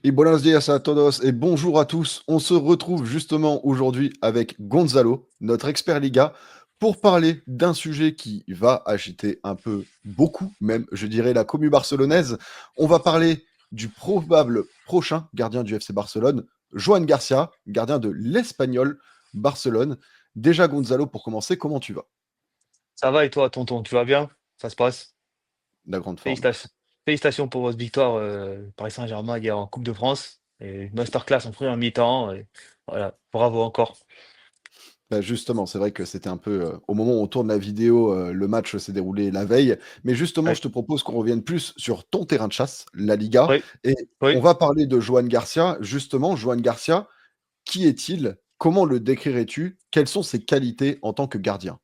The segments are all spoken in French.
Et buenos días a todos et bonjour à tous. On se retrouve justement aujourd'hui avec Gonzalo, notre expert Liga, pour parler d'un sujet qui va agiter un peu beaucoup, même je dirais la commu barcelonaise. On va parler du probable prochain gardien du FC Barcelone, Joan Garcia, gardien de l'Espagnol Barcelone. Déjà Gonzalo, pour commencer, comment tu vas? Ça va et toi, tonton, tu vas bien? Ça se passe? La grande forme. Félicitations, félicitations pour votre victoire, Paris Saint-Germain hier en Coupe de France et masterclass en première mi-temps et voilà, bravo encore. Bah, justement, c'est vrai que c'était un peu, au moment où on tourne la vidéo, le match s'est déroulé la veille. Mais justement, Oui, je te propose qu'on revienne plus sur ton terrain de chasse, la Liga, oui, et on oui. va parler de Joan Garcia. Justement, Joan Garcia, qui est-il? Comment le décrirais-tu? Quelles sont ses qualités en tant que gardien?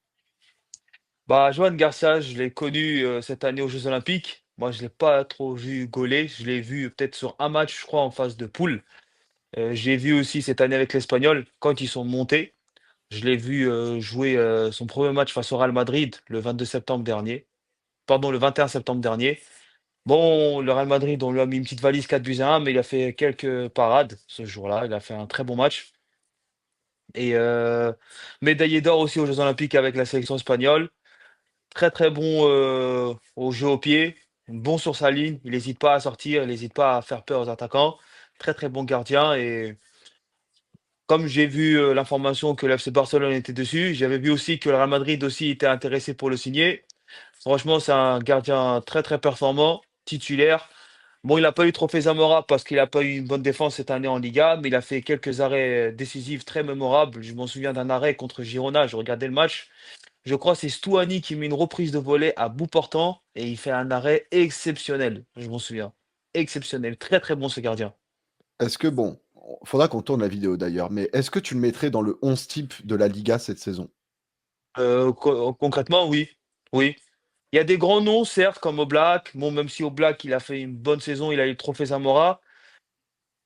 Bah, Joan Garcia, je l'ai connu, cette année aux Jeux olympiques. Moi, je l'ai pas trop vu gauler, je l'ai vu peut-être sur un match, je crois, en phase de poule. J'ai vu aussi cette année avec l'Espagnol, quand ils sont montés. Je l'ai vu, jouer, son premier match face au Real Madrid le 22 septembre dernier. Pardon, le 21 septembre dernier. Bon, le Real Madrid, on lui a mis une petite valise 4 buts à 1, mais il a fait quelques parades ce jour-là. Il a fait un très bon match et médaillé d'or aussi aux Jeux olympiques avec la sélection espagnole. Très, très bon, au jeu au pied, bon sur sa ligne, il n'hésite pas à sortir, il n'hésite pas à faire peur aux attaquants. Très, très bon gardien et comme j'ai vu, l'information que le FC Barcelone était dessus, j'avais vu aussi que le Real Madrid aussi était intéressé pour le signer. Franchement, c'est un gardien très, très performant, titulaire. Bon, il n'a pas eu trophée Zamora parce qu'il n'a pas eu une bonne défense cette année en Liga, mais il a fait quelques arrêts décisifs très mémorables. Je m'en souviens d'un arrêt contre Girona, je regardais le match. Je crois que c'est Stouani qui met une reprise de volée à bout portant et il fait un arrêt exceptionnel, je m'en souviens. Exceptionnel, très très bon ce gardien. Est-ce que bon, faudra qu'on tourne la vidéo d'ailleurs, mais est-ce que tu le mettrais dans le 11 type de la Liga cette saison? Concrètement, oui. Oui. Il y a des grands noms, certes, comme Oblak. Bon, même si Oblak, il a fait une bonne saison, il a eu le trophée Zamora.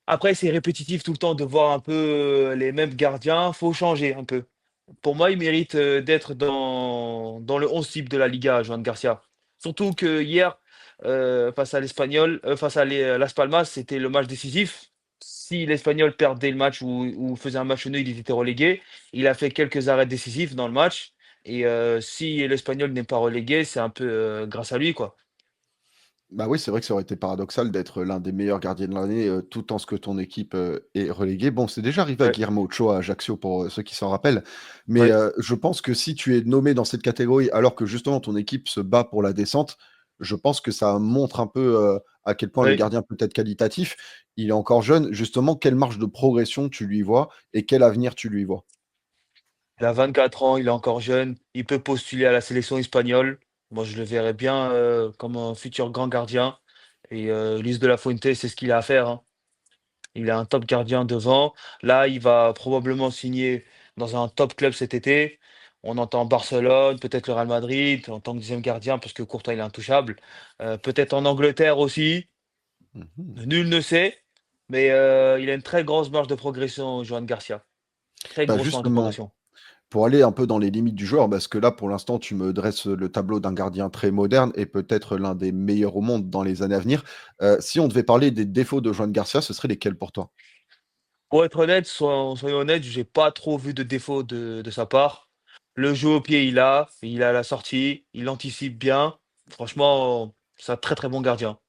Après, c'est répétitif tout le temps de voir un peu, les mêmes gardiens. Faut changer un peu. Pour moi, il mérite, d'être dans le 11 type de la Liga, Joan Garcia. Surtout que hier, face à l'Espagnol, face à Las Palmas, c'était le match décisif. Si l'Espagnol perdait le match ou faisait un match nul, il était relégué. Il a fait quelques arrêts décisifs dans le match et si l'Espagnol n'est pas relégué, c'est un peu, grâce à lui, quoi. Bah oui, c'est vrai que ça aurait été paradoxal d'être l'un des meilleurs gardiens de l'année, tout en ce que ton équipe, est reléguée. Bon, c'est déjà arrivé à Ouais, Guillermo Ochoa à Ajaccio pour, ceux qui s'en rappellent. Mais, ouais, je pense que si tu es nommé dans cette catégorie alors que justement ton équipe se bat pour la descente, je pense que ça montre un peu, à quel point le ouais. gardien peut être qualitatif. Il est encore jeune, justement, quelle marge de progression tu lui vois et quel avenir tu lui vois? Il a 24 ans, il est encore jeune, il peut postuler à la sélection espagnole. Moi, je le verrais bien, comme un futur grand gardien et Luis de la Fuente, c'est ce qu'il a à faire, hein. Il est un top gardien devant. Là, il va probablement signer dans un top club cet été. On entend Barcelone, peut-être le Real Madrid en tant que deuxième gardien parce que Courtois, il est intouchable. Peut-être en Angleterre aussi, Mmh. nul ne sait, mais il a une très grosse marge de progression, Joan Garcia. Très Bah, grosse marge de justement, progression. pour aller un peu dans les limites du joueur, parce que là, pour l'instant, tu me dresses le tableau d'un gardien très moderne et peut-être l'un des meilleurs au monde dans les années à venir. Si on devait parler des défauts de Joan Garcia, ce seraient lesquels pour toi? Pour être honnête, soyons honnêtes, j'ai pas trop vu de défaut de sa part. Le jeu au pied, il a la sortie, il anticipe bien. Franchement, c'est un très, très bon gardien.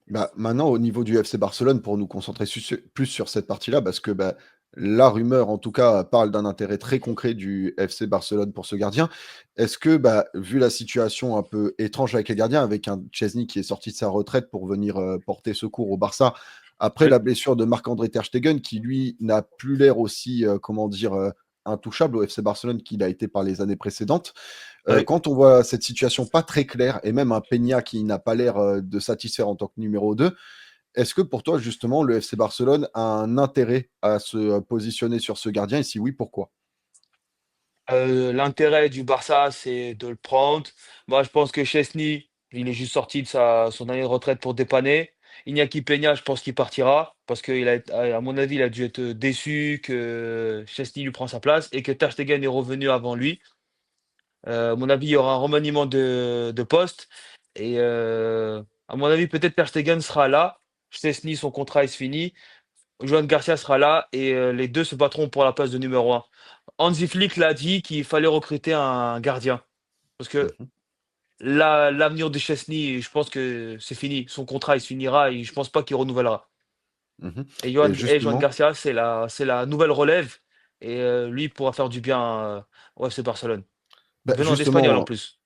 Bah, maintenant, au niveau du FC Barcelone, pour nous concentrer plus sur cette partie-là, parce que bah, la rumeur, en tout cas, parle d'un intérêt très concret du FC Barcelone pour ce gardien. Est-ce que, bah, vu la situation un peu étrange avec les gardiens, avec un Chesney qui est sorti de sa retraite pour venir porter secours au Barça, après Oui, la blessure de Marc-André Ter Stegen, qui lui n'a plus l'air aussi, comment dire, intouchable au FC Barcelone qu'il a été par les années précédentes. oui. Quand on voit cette situation pas très claire et même un Peña qui n'a pas l'air, de satisfaire en tant que numéro 2, est-ce que pour toi justement le FC Barcelone a un intérêt à se, positionner sur ce gardien et si oui, pourquoi? L'intérêt du Barça, c'est de le prendre. Moi, je pense que Chesney, il est juste sorti de son année de retraite pour dépanner. Iñaki Peña, je pense qu'il partira parce qu'il a, à mon avis, il a dû être déçu que Chesney lui prend sa place et que Ter Stegen est revenu avant lui. À mon avis, il y aura un remaniement de poste et à mon avis, peut-être Ter Stegen sera là. Szczęsny, son contrat, il se finit. Johan Garcia sera là et les 2 se battront pour la place de numéro 1. Hansi Flick l'a dit qu'il fallait recruter un gardien parce que Mmh. l'avenir de Szczęsny, je pense que c'est fini. Son contrat, il se finira et je pense pas qu'il renouvellera. Mmh. Et Et Johan justement, Garcia, c'est la nouvelle relève et lui, il pourra faire du bien, au FC Barcelone. bah, Venant d'Espagnol en justement plus.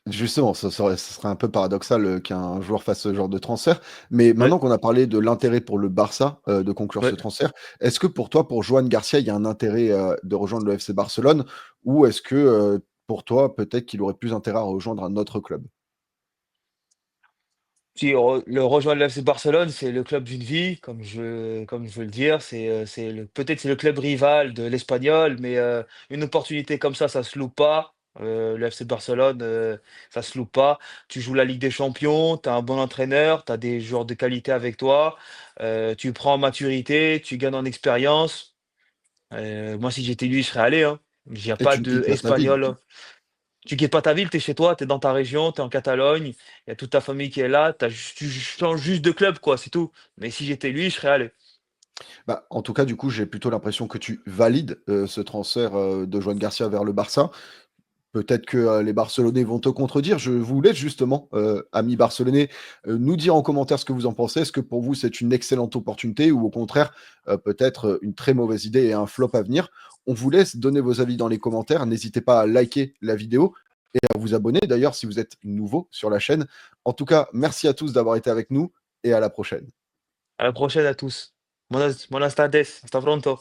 Justement, ce serait un peu paradoxal, qu'un joueur fasse ce genre de transfert. Mais Ouais, maintenant qu'on a parlé de l'intérêt pour le Barça, de conclure ce ouais. transfert, est-ce que pour toi, pour Joan Garcia, il y a un intérêt, de rejoindre le FC Barcelone? Ou est-ce que, pour toi, peut-être qu'il aurait plus intérêt à rejoindre un autre club? Si le rejoindre le FC Barcelone, c'est le club d'une vie, comme je veux le dire. C'est peut-être c'est le club rival de l'Espagnol, mais une opportunité comme ça se loupe pas. Le FC Barcelone, ça se loupe pas. Tu joues la Ligue des Champions, tu as un bon entraîneur, tu as des joueurs de qualité avec toi, tu prends en maturité, tu gagnes en expérience. Moi, si j'étais lui, je serais allé, hein. Il y a Et pas tu ne de quittes pas ta ville. Espagnol. Tu quittes pas ta ville, tu es chez toi, tu es dans ta région, tu es en Catalogne, il y a toute ta famille qui est là, tu changes juste de club, quoi, c'est tout. Mais si j'étais lui, je serais allé. Bah, en tout cas, du coup, j'ai plutôt l'impression que tu valides, ce transfert, de Joan Garcia vers le Barça. Peut-être que, les Barcelonais vont te contredire. Je vous laisse justement, amis barcelonais, nous dire en commentaire ce que vous en pensez. Est-ce que pour vous, c'est une excellente opportunité ou au contraire, peut-être, une très mauvaise idée et un flop à venir? On vous laisse donner vos avis dans les commentaires. N'hésitez pas à liker la vidéo et à vous abonner d'ailleurs si vous êtes nouveau sur la chaîne. En tout cas, merci à tous d'avoir été avec nous et à la prochaine. À la prochaine à tous. Buenas tardes, hasta pronto.